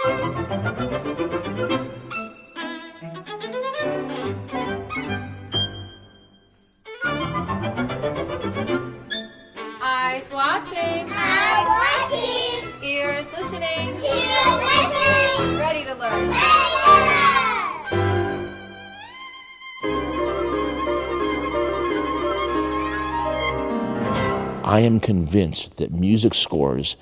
Eyes watching. I'm watching. Ears listening. Ears listening. Ready to learn. I am convinced that MusicScores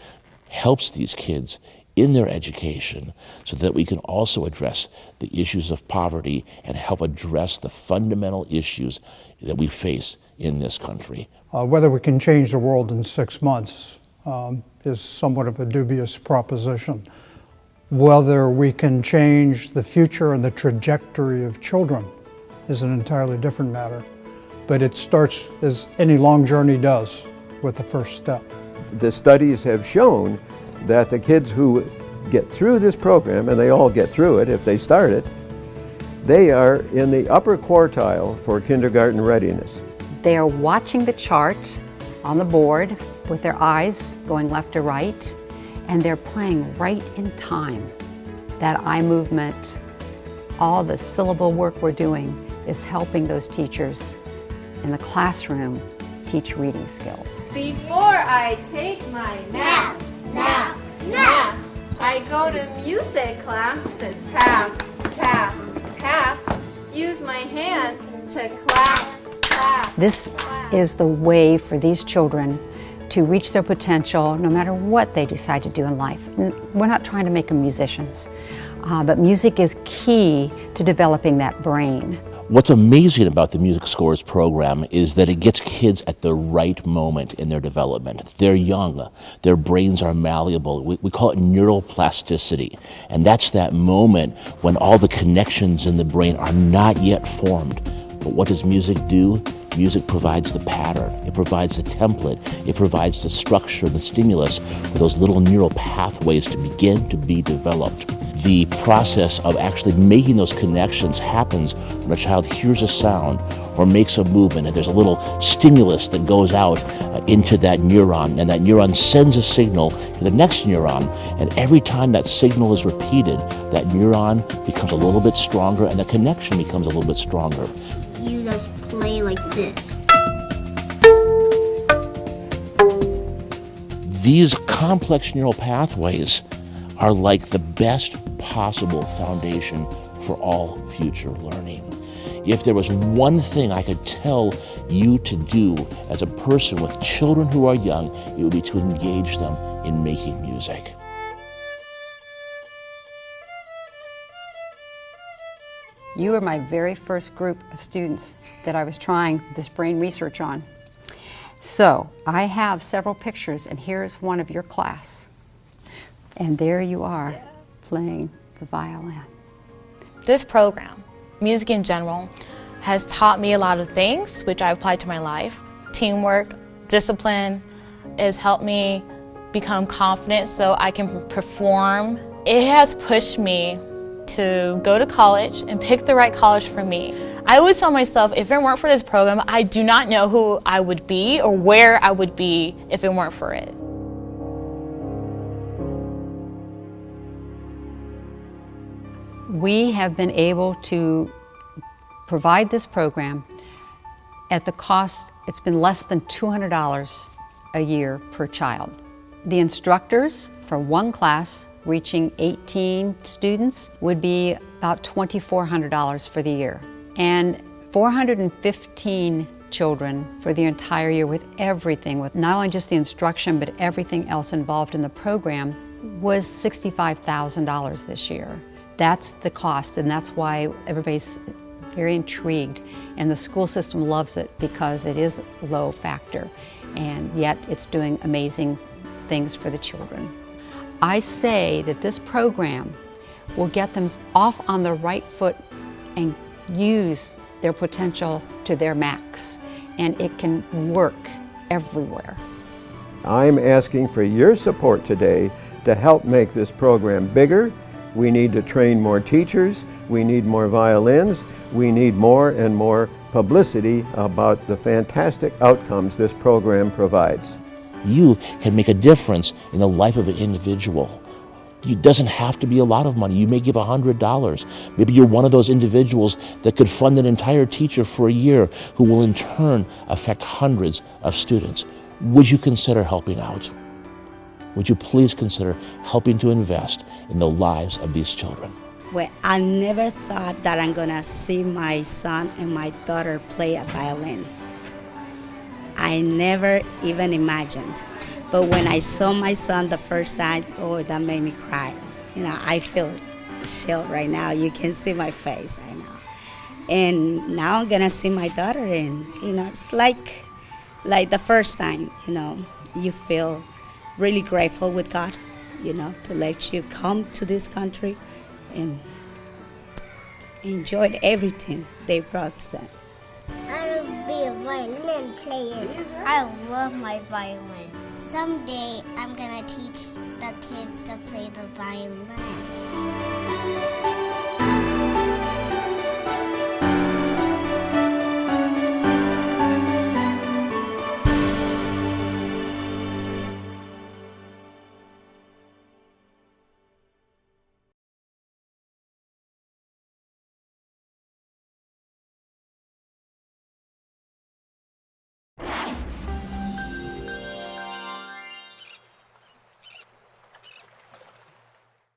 helps these kids in their education so that we can also address the issues of poverty and help address the fundamental issues that we face in this country. Whether we can change the world in 6 months is somewhat of a dubious proposition. Whether we can change the future and the trajectory of children is an entirely different matter. But it starts, as any long journey does, with the first step. The studies have shown that the kids who get through this program, and they all get through it if they start it, they are in the upper quartile for kindergarten readiness. They are watching the chart on the board with their eyes going left to right, and they're playing right in time. That eye movement, all the syllable work we're doing is helping those teachers in the classroom teach reading skills. Before I take my nap, I go to music class to tap, tap, tap. Use my hands to clap, clap. This is the way for these children to reach their potential no matter what they decide to do in life. And we're not trying to make them musicians, but music is key to developing that brain. What's amazing about the MusicScores program is that it gets kids at the right moment in their development. They're young, their brains are malleable. We call it neural plasticity. And that's that moment when all the connections in the brain are not yet formed. But what does music do? Music provides the pattern, it provides the template, it provides the structure, the stimulus for those little neural pathways to begin to be developed. The process of actually making those connections happens when a child hears a sound or makes a movement, and there's a little stimulus that goes out into that neuron, and that neuron sends a signal to the next neuron, and every time that signal is repeated, that neuron becomes a little bit stronger and the connection becomes a little bit stronger. You just play like this. These complex neural pathways are like the best possible foundation for all future learning. If there was one thing I could tell you to do as a person with children who are young, it would be to engage them in making music. You were my very first group of students that I was trying this brain research on. So I have several pictures, and here's one of your class. And there you are, playing the violin. This program, music in general, has taught me a lot of things which I applied to my life. Teamwork, discipline, has helped me become confident so I can perform. It has pushed me to go to college and pick the right college for me. I always tell myself, if it weren't for this program, I do not know who I would be or where I would be if it weren't for it. We have been able to provide this program at the cost, it's been less than $200 a year per child. The instructors for one class reaching 18 students would be about $2,400 for the year. And 415 children for the entire year with everything, with not only just the instruction, but everything else involved in the program, was $65,000 this year. That's the cost, and that's why everybody's very intrigued. And the school system loves it because it is low factor, and yet it's doing amazing things for the children. I say that this program will get them off on the right foot and use their potential to their max, and it can work everywhere. I'm asking for your support today to help make this program bigger. We need to train more teachers, we need more violins, we need more and more publicity about the fantastic outcomes this program provides. You can make a difference in the life of an individual It doesn't have to be a lot of money. You may give $100. Maybe you're one of those individuals that could fund an entire teacher for a year who will in turn affect hundreds of students. Would you consider helping out? Would you please consider helping to invest in the lives of these children? Well, I never thought that I'm gonna see my son and my daughter play a violin. I never even imagined. But when I saw my son the first time, oh, that made me cry. You know, I feel chill right now. You can see my face, I know. And now I'm gonna see my daughter, and you know, it's like the first time. You know, you feel really grateful with God, you know, to let you come to this country and enjoy everything they brought to them. I want to be a violin player. I love my violin. Someday I'm going to teach the kids to play the violin.